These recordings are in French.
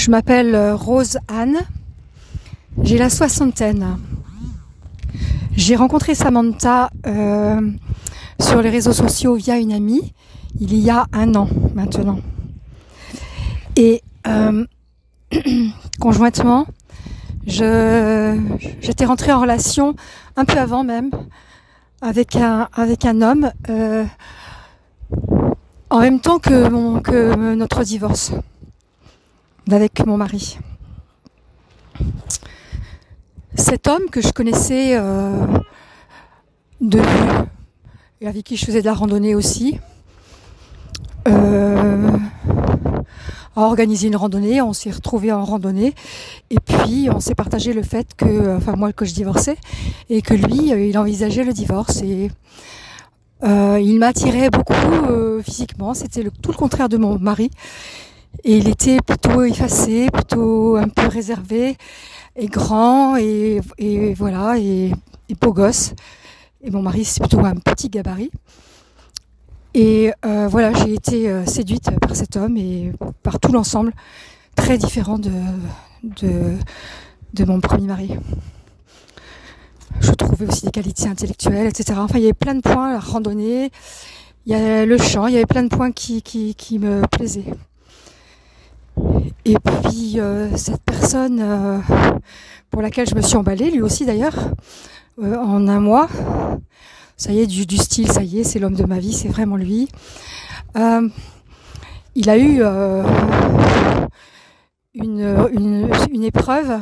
Je m'appelle Rose Anne, j'ai la soixantaine. J'ai rencontré Samantha sur les réseaux sociaux via une amie il y a 1 an maintenant. Et conjointement, j'étais rentrée en relation un peu avant même avec un homme en même temps que notre divorce avec mon mari. Cet homme que je connaissais de vue et avec qui je faisais de la randonnée aussi a organisé une randonnée, on s'est retrouvés en randonnée et puis on s'est partagé le fait que, moi que je divorçais et que lui il envisageait le divorce et il m'attirait beaucoup physiquement, c'était tout le contraire de mon mari et il était plutôt effacé, plutôt un peu réservé et grand et voilà et beau gosse et mon mari c'est plutôt un petit gabarit. Et voilà, j'ai été séduite par cet homme et par tout l'ensemble, très différent de mon premier mari. Je trouvais aussi des qualités intellectuelles, etc. Enfin, il y avait plein de points, la randonnée, il y a le chant, il y avait plein de points qui me plaisaient. Et puis cette personne pour laquelle je me suis emballée, lui aussi d'ailleurs, en 1 mois. Ça y est, du style, ça y est, c'est l'homme de ma vie, c'est vraiment lui. Il a eu une épreuve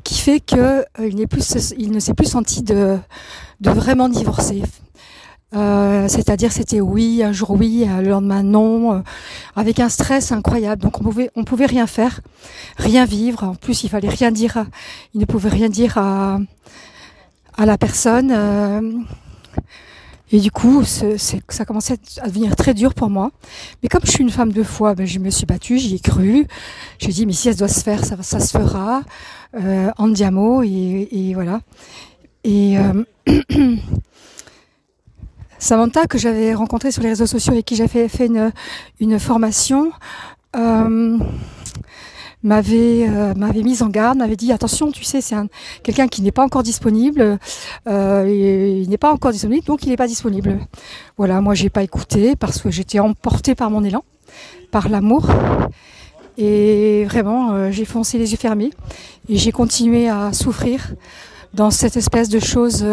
qui fait que il ne s'est plus senti de vraiment divorcer. C'est-à-dire c'était oui, un jour oui, le lendemain non, avec un stress incroyable. Donc on pouvait rien faire, rien vivre. En plus, il fallait rien dire. Il ne pouvait rien dire à la personne et du coup ça commençait à devenir très dur pour moi, mais comme je suis une femme de foi, je me suis battue, j'y ai cru, j'ai dit mais si ça doit se faire, ça se fera, andiamo et voilà et Samantha que j'avais rencontrée sur les réseaux sociaux et qui j'avais fait une formation m'avait mise en garde, m'avait dit attention, tu sais, c'est quelqu'un qui n'est pas encore disponible, il n'est pas encore disponible, donc il n'est pas disponible. Voilà, moi j'ai pas écouté parce que j'étais emportée par mon élan, par l'amour, et vraiment j'ai foncé les yeux fermés et j'ai continué à souffrir dans cette espèce de chose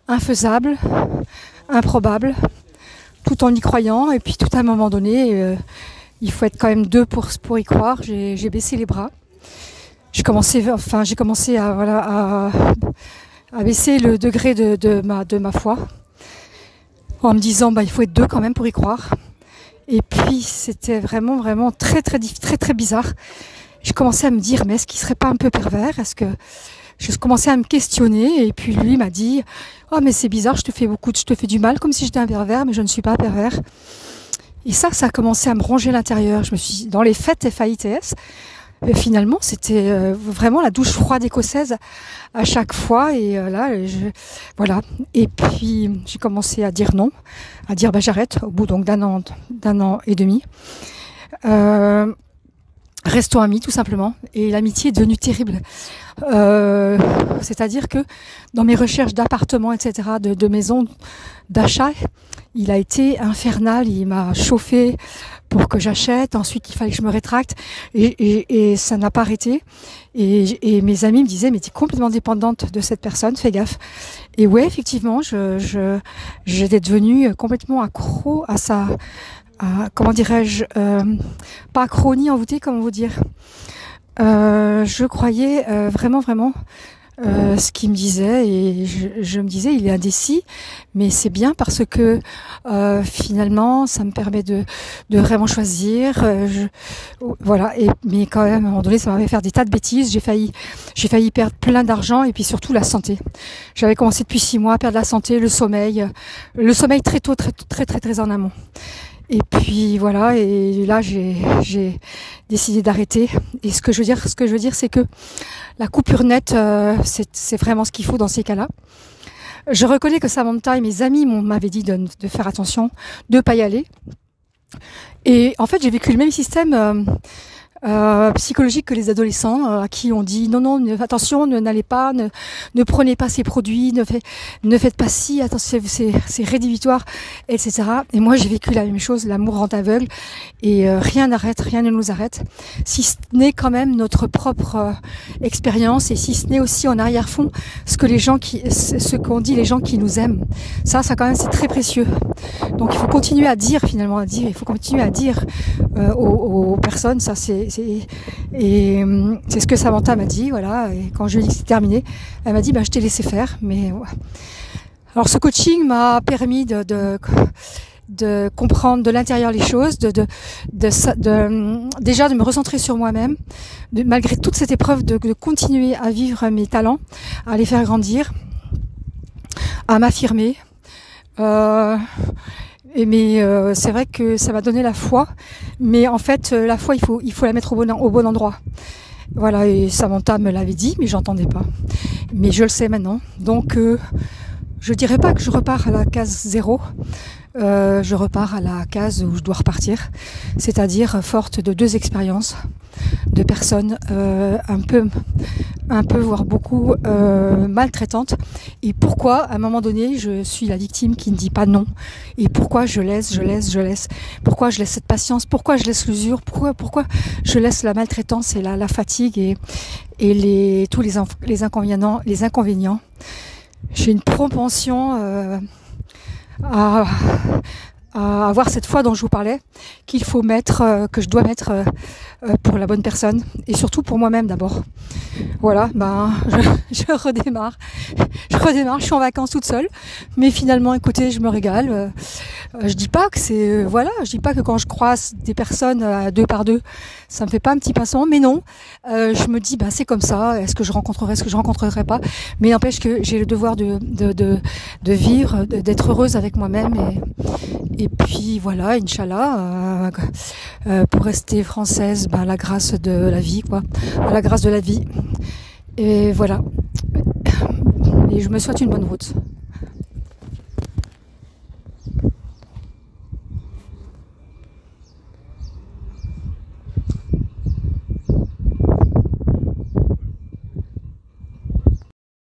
infaisable, improbable, tout en y croyant, et puis tout à un moment donné. Il faut être quand même 2 pour y croire. J'ai baissé les bras. J'ai commencé à baisser le degré de ma foi, en me disant il faut être 2 quand même pour y croire. Et puis c'était vraiment très bizarre. J'ai commencé à me dire mais est-ce qu'il serait pas un peu pervers? Est-ce que je commençais à me questionner et puis lui m'a dit oh mais c'est bizarre, je te fais du mal comme si j'étais un pervers, mais je ne suis pas pervers. Et ça a commencé à me ronger l'intérieur. Je me suis dit, dans les fêtes FAITS, finalement, c'était vraiment la douche froide écossaise à chaque fois. Et voilà. Et puis, j'ai commencé à dire non, à dire j'arrête, au bout donc d'un an et demi. Restons amis, tout simplement. Et l'amitié est devenue terrible. C'est-à-dire que dans mes recherches d'appartements, etc., de maisons, d'achat, il a été infernal. Il m'a chauffé pour que j'achète. Ensuite, il fallait que je me rétracte. Et ça n'a pas arrêté. Et mes amis me disaient, mais tu es complètement dépendante de cette personne, fais gaffe. Et ouais, effectivement, j'étais devenue complètement accro à ça. Comment dirais-je, pas accro ni envoûtée, comment vous dire. Je croyais vraiment ce qu'il me disait et je me disais il est indécis, mais c'est bien parce que finalement ça me permet de vraiment choisir. Voilà, mais quand même à un moment donné ça m'avait fait des tas de bêtises. J'ai failli perdre plein d'argent et puis surtout la santé. J'avais commencé depuis 6 mois à perdre la santé, le sommeil très tôt, très en amont. Et puis voilà, et là j'ai décidé d'arrêter. Et ce que je veux dire, c'est que la coupure nette, c'est vraiment ce qu'il faut dans ces cas-là. Je reconnais que Samantha et mes amis m'avaient dit de faire attention, de pas y aller. Et en fait, j'ai vécu le même système psychologique que les adolescents à qui on dit non, attention, n'allez pas, ne prenez pas ces produits, ne faites pas ci, attention, c'est rédhibitoire, etc. Et moi j'ai vécu la même chose, l'amour rend aveugle, et rien n'arrête, rien ne nous arrête, si ce n'est quand même notre propre expérience, et si ce n'est aussi en arrière-fond ce qu'ont dit les gens qui nous aiment. Ça quand même c'est très précieux. Donc il faut continuer à dire il faut continuer à dire aux personnes, ça c'est ce que Samantha m'a dit, voilà. Et quand je lui ai dit que c'était terminé, elle m'a dit je t'ai laissé faire. Mais ouais. Alors ce coaching m'a permis de comprendre de l'intérieur les choses, déjà de me recentrer sur moi-même, malgré toute cette épreuve de continuer à vivre mes talents, à les faire grandir, à m'affirmer. Mais c'est vrai que ça m'a donné la foi, mais en fait la foi il faut la mettre au bon endroit. Voilà, et Samantha me l'avait dit, mais j'entendais pas. Mais je le sais maintenant. Donc je dirais pas que je repars à la case 0. Je repars à la case où je dois repartir, c'est-à-dire forte de 2 expériences, de personnes un peu voire beaucoup maltraitantes. Et pourquoi à un moment donné je suis la victime qui ne dit pas non, et pourquoi je laisse, pourquoi je laisse cette patience, pourquoi je laisse l'usure, pourquoi je laisse la maltraitance et la fatigue et tous les inconvénients. J'ai une propension à avoir cette foi dont je vous parlais, que je dois mettre pour la bonne personne, et surtout pour moi-même d'abord. Voilà, je redémarre, je suis en vacances toute seule, mais finalement, écoutez, je me régale. Je dis pas que quand je croise des personnes à 2 par 2, ça me fait pas un petit pincement, mais non, je me dis c'est comme ça, est-ce que je rencontrerai pas, mais n'empêche que j'ai le devoir de vivre, d'être heureuse avec moi-même, et puis voilà, Inch'Allah, pour rester française, la grâce de la vie, à la grâce de la vie, et voilà, et je me souhaite une bonne route.